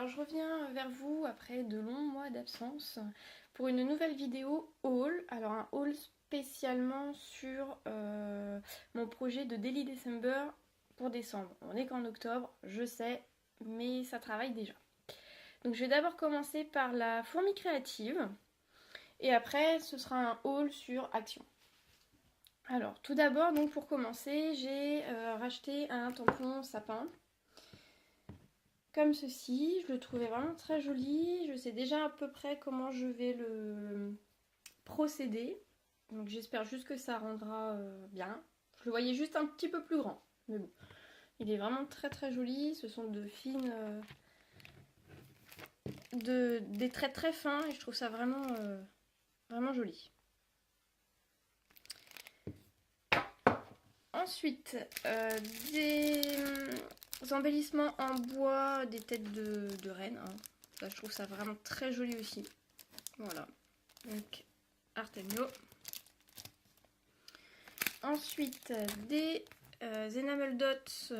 alors je reviens vers vous après de longs mois d'absence pour une nouvelle vidéo haul. Alors un haul spécialement sur mon projet de Daily December pour décembre. On n'est qu'en octobre, je sais, mais ça travaille déjà. Donc je vais d'abord commencer par la fourmi créative et après ce sera un haul sur Action. Alors tout d'abord, donc pour commencer, j'ai racheté un tampon sapin. Comme ceci, je le trouvais vraiment très joli. Je sais déjà à peu près comment je vais le procéder. Donc j'espère juste que ça rendra bien. Je le voyais juste un petit peu plus grand. Mais bon, il est vraiment très très joli. Ce sont de fines... des traits très fins et je trouve ça vraiment, vraiment joli. Ensuite, des embellissements en bois, des têtes de rennes. Hein. Ça, je trouve ça vraiment très joli aussi. Voilà. Donc, Artemio. Ensuite, des enamel dots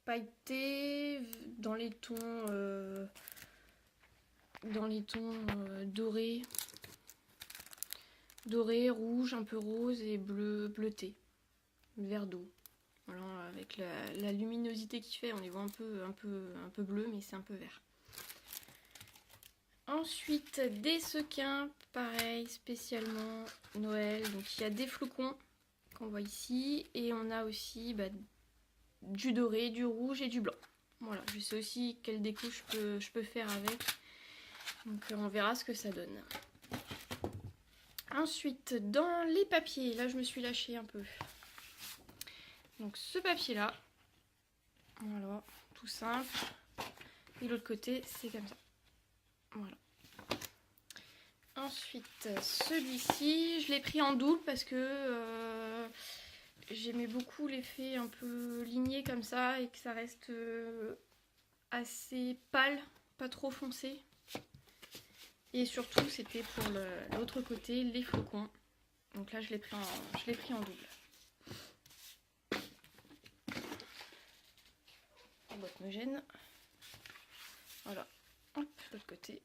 pailletés dans les tons, dorés. Doré, rouge, un peu rose et bleu bleuté. Vert d'eau. Voilà, avec la luminosité qu'il fait, on les voit un peu bleu, mais c'est un peu vert. Ensuite, des sequins, pareil, spécialement Noël. Donc il y a des flocons qu'on voit ici. Et on a aussi du doré, du rouge et du blanc. Voilà, je sais aussi quelle déco je peux faire avec. Donc on verra ce que ça donne. Ensuite, dans les papiers, là je me suis lâchée un peu. Donc ce papier là, voilà, tout simple. Et l'autre côté, c'est comme ça. Voilà. Ensuite, celui-ci, je l'ai pris en double parce que j'aimais beaucoup l'effet un peu ligné comme ça et que ça reste assez pâle, pas trop foncé. Et surtout, c'était pour l'autre côté, les flocons. Donc là, je l'ai pris en double. La boîte me gêne. Voilà. Hop, l'autre côté.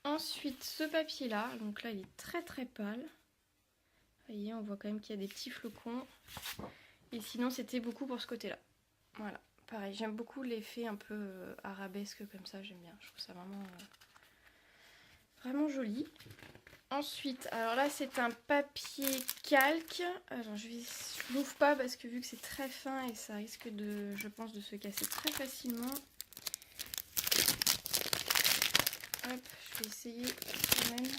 Ensuite, ce papier-là, donc là, il est très très pâle. Vous voyez, on voit quand même qu'il y a des petits flocons. Et sinon, c'était beaucoup pour ce côté-là. Voilà, pareil, j'aime beaucoup l'effet un peu arabesque comme ça, j'aime bien. Je trouve ça vraiment, vraiment joli. Ensuite, alors là, c'est un papier calque. Alors, je l'ouvre pas parce que vu que c'est très fin et ça risque de, je pense, de se casser très facilement. Hop, je vais essayer quand même.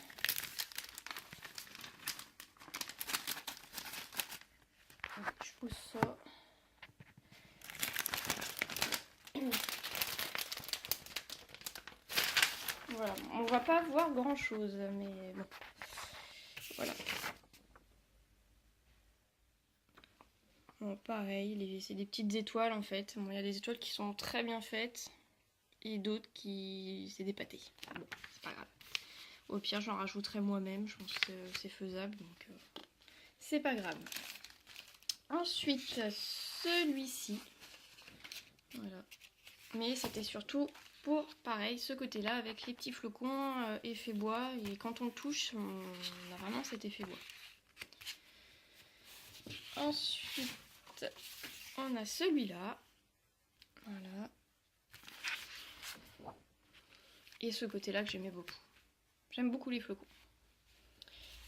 Je pousse ça. Voilà, on va pas voir grand chose, mais bon. Voilà. Bon, pareil, c'est des petites étoiles en fait. Bon, il y a des étoiles qui sont très bien faites et d'autres qui c'est des pâtés. Bon, c'est pas grave. Au pire, j'en rajouterai moi-même. Je pense que c'est faisable, donc c'est pas grave. Ensuite, celui-ci. Voilà. Mais c'était surtout pour, pareil, ce côté-là avec les petits flocons, effet bois. Et quand on le touche, on a vraiment cet effet bois. Ensuite, on a celui-là. Voilà. Et ce côté-là que j'aimais beaucoup. J'aime beaucoup les flocons.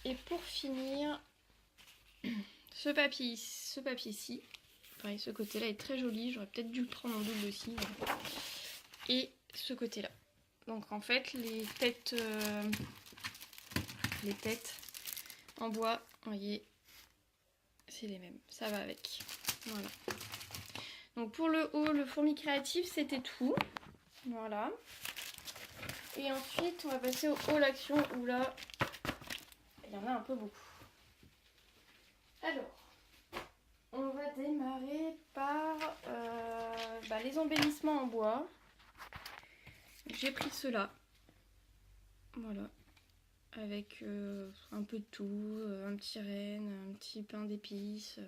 Et pour finir, ce papier-ci. Pareil, ce côté-là est très joli. J'aurais peut-être dû le prendre en double aussi. Et ce côté-là. Donc en fait, les têtes en bois, vous voyez, c'est les mêmes. Ça va avec. Voilà. Donc pour le haut, le fourmi créatif, c'était tout. Voilà. Et ensuite, on va passer au haul action où là, il y en a un peu beaucoup. Alors, on va démarrer par les embellissements en bois. J'ai pris ceux-là. Voilà. Avec un peu de tout, un petit renne, un petit pain d'épices.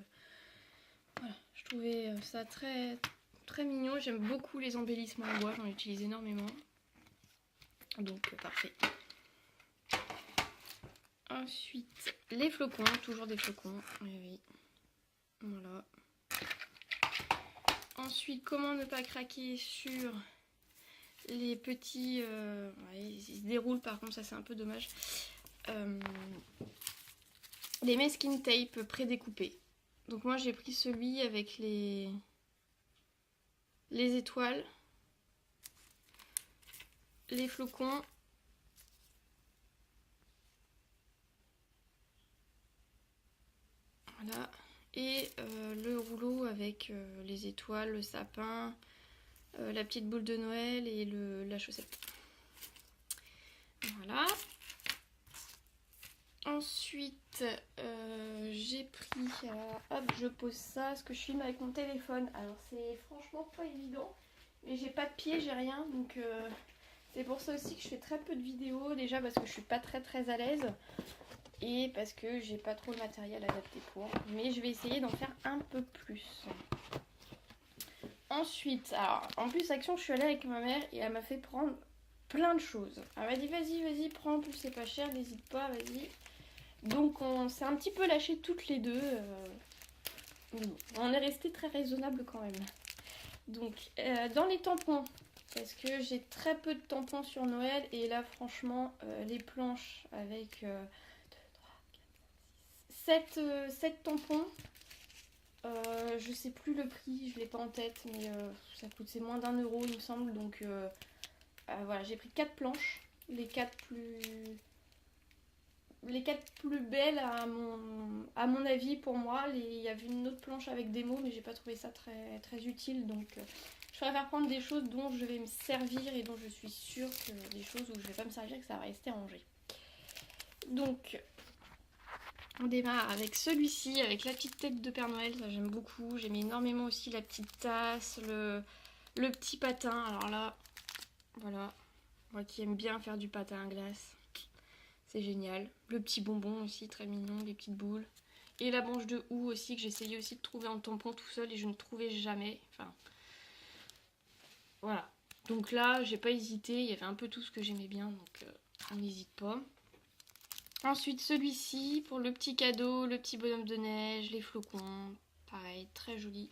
Voilà, je trouvais ça très, très mignon. J'aime beaucoup les embellissements en bois, j'en utilise énormément. Donc parfait. Ensuite, les flocons, toujours des flocons. Oui. Voilà. Ensuite, comment ne pas craquer sur les petits... ouais, ils se déroulent par contre, ça c'est un peu dommage. Les masking tape prédécoupés. Donc moi j'ai pris celui avec les étoiles, les flocons, voilà, et le rouleau avec les étoiles, le sapin, la petite boule de Noël et la chaussette. Voilà. Ensuite, j'ai pris, hop, je pose ça, parce que je filme avec mon téléphone. Alors c'est franchement pas évident, mais j'ai pas de pied, j'ai rien, donc c'est pour ça aussi que je fais très peu de vidéos. Déjà parce que je suis pas très à l'aise et parce que j'ai pas trop le matériel adapté pour. Mais je vais essayer d'en faire un peu plus. Ensuite, alors en plus Action, je suis allée avec ma mère et elle m'a fait prendre plein de choses. Elle m'a dit vas-y, prends, en plus c'est pas cher, n'hésite pas, vas-y. Donc on s'est un petit peu lâchés toutes les deux. On est resté très raisonnable quand même. Donc dans les tampons, parce que j'ai très peu de tampons sur Noël. Et là franchement les planches avec 7 tampons. Je sais plus le prix, je l'ai pas en tête, mais ça coûte, c'est moins d'1 euro il me semble. Donc voilà, j'ai pris 4 planches, les 4 plus belles à mon avis pour moi. Il y avait une autre planche avec des mots, mais j'ai pas trouvé ça très utile. Donc je préfère prendre des choses dont je vais me servir et dont je suis sûre que des choses où je vais pas me servir, que ça va rester rangé. Donc on démarre avec celui-ci, avec la petite tête de Père Noël, ça j'aime beaucoup. J'aime énormément aussi la petite tasse, le petit patin. Alors là, voilà, moi qui aime bien faire du patin à glace. C'est génial. Le petit bonbon aussi, très mignon, les petites boules. Et la branche de houx aussi, que j'essayais aussi de trouver en tampon tout seul et je ne trouvais jamais. Enfin, voilà. Donc là, j'ai pas hésité. Il y avait un peu tout ce que j'aimais bien, donc on n'hésite pas. Ensuite, celui-ci, pour le petit cadeau, le petit bonhomme de neige, les flocons. Pareil, très joli.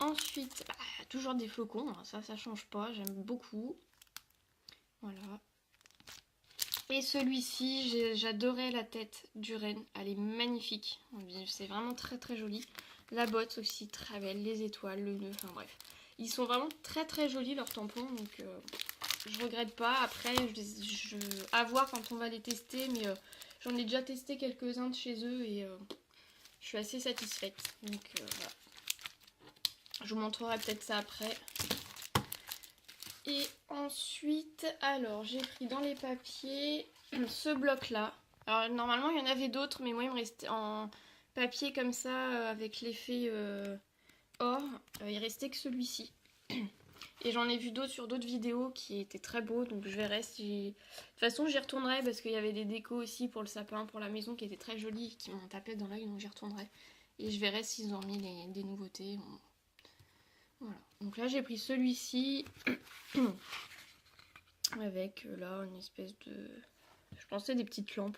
Ensuite, toujours des flocons. Hein, ça change pas, j'aime beaucoup. Voilà. Et celui-ci, j'adorais la tête du renne, elle est magnifique, c'est vraiment très joli. La botte aussi très belle, les étoiles, le nœud, enfin bref. Ils sont vraiment très jolis leurs tampons, donc je regrette pas. Après, à voir quand on va les tester, mais j'en ai déjà testé quelques-uns de chez eux et je suis assez satisfaite. Donc voilà. Je vous montrerai peut-être ça après. Et ensuite, alors j'ai pris dans les papiers ce bloc là. Alors normalement il y en avait d'autres, mais moi il me restait en papier comme ça avec l'effet or. Il restait que celui-ci. Et j'en ai vu d'autres sur d'autres vidéos qui étaient très beaux, donc je verrai si... De toute façon j'y retournerai parce qu'il y avait des décos aussi pour le sapin, pour la maison qui étaient très jolies, qui m'ont tapé dans l'œil, donc j'y retournerai. Et je verrai s'ils ont mis des nouveautés. Voilà, donc là j'ai pris celui-ci avec là une espèce de... Je pensais des petites lampes.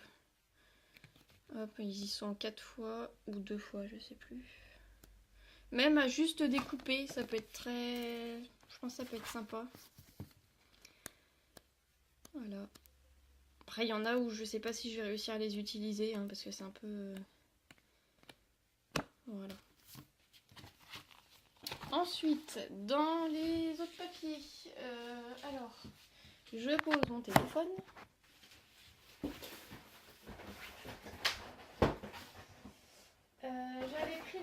Hop, ils y sont 4 fois ou 2 fois, je sais plus. Même à juste découper, ça peut être très... Je pense que ça peut être sympa. Voilà. Après il y en a où je sais pas si je vais réussir à les utiliser, hein, parce que c'est un peu... Voilà. Ensuite, dans les autres papiers, alors, je pose mon téléphone. J'avais pris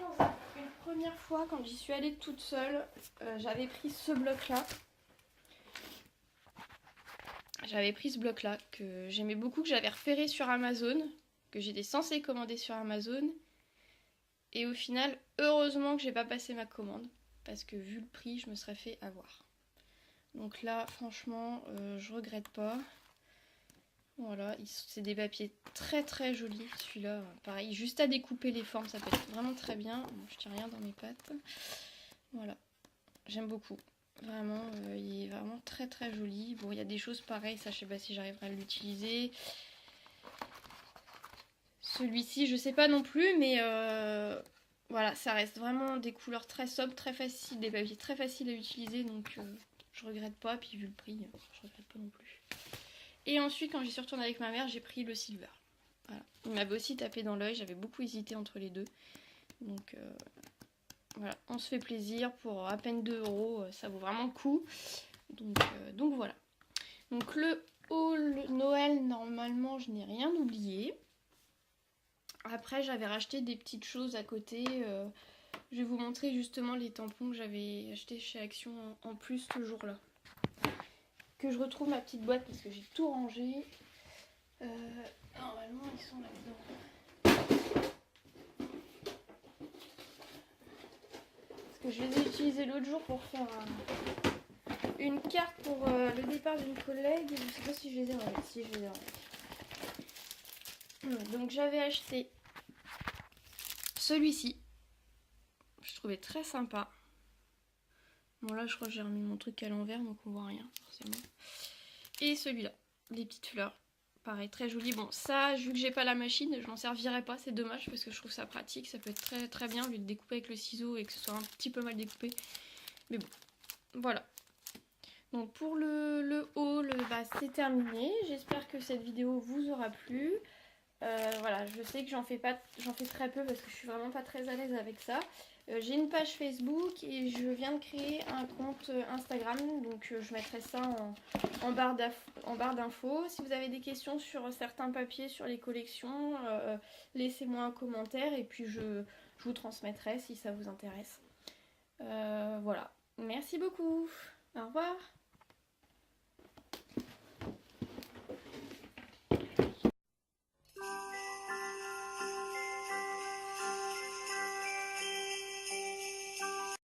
une première fois, quand j'y suis allée toute seule, j'avais pris ce bloc-là. J'avais pris ce bloc-là, que j'aimais beaucoup, que j'avais repéré sur Amazon, que j'étais censée commander sur Amazon. Et au final, heureusement que j'ai pas passé ma commande, parce que vu le prix, je me serais fait avoir. Donc là, franchement, je regrette pas. Voilà, c'est des papiers très jolis. Celui-là, pareil, juste à découper les formes, ça peut être vraiment très bien. Bon, je tiens rien dans mes pattes. Voilà, j'aime beaucoup. Vraiment, il est vraiment très très joli. Bon, il y a des choses pareilles, ça je sais pas si j'arriverai à l'utiliser. Celui-ci, je sais pas non plus, mais voilà, ça reste vraiment des couleurs très sobres, très faciles, des papiers très faciles à utiliser, donc je regrette pas. Puis vu le prix, je regrette pas non plus. Et ensuite, quand j'y suis retournée avec ma mère, j'ai pris le silver. Voilà. Il m'avait aussi tapé dans l'œil, j'avais beaucoup hésité entre les deux. Donc voilà, on se fait plaisir pour à peine 2 €, ça vaut vraiment le coup. Donc voilà. Donc le haul Noël, normalement, je n'ai rien oublié. Après, j'avais racheté des petites choses à côté. Je vais vous montrer justement les tampons que j'avais achetés chez Action en plus ce jour-là. Que je retrouve ma petite boîte parce que j'ai tout rangé. Normalement, ils sont là-dedans. Parce que je les ai utilisés l'autre jour pour faire une carte pour le départ d'une collègue. Je sais pas si je les ai remis. Si, je les ai remis. Donc j'avais acheté celui-ci. Je trouvais très sympa. Bon là je crois que j'ai remis mon truc à l'envers donc on voit rien forcément. Et celui-là, des petites fleurs. Pareil, très joli. Bon ça, vu que j'ai pas la machine, je m'en servirai pas, c'est dommage parce que je trouve ça pratique. Ça peut être très très bien au lieu de découper avec le ciseau et que ce soit un petit peu mal découpé. Mais bon, voilà. Donc pour le haul, bah, c'est terminé. J'espère que cette vidéo vous aura plu. Voilà, je sais que j'en fais très peu parce que je suis vraiment pas très à l'aise avec ça. J'ai une page Facebook et je viens de créer un compte Instagram, donc je mettrai ça en barre d'infos. Si vous avez des questions sur certains papiers, sur les collections, laissez-moi un commentaire et puis je vous transmettrai si ça vous intéresse. Voilà, merci beaucoup, au revoir.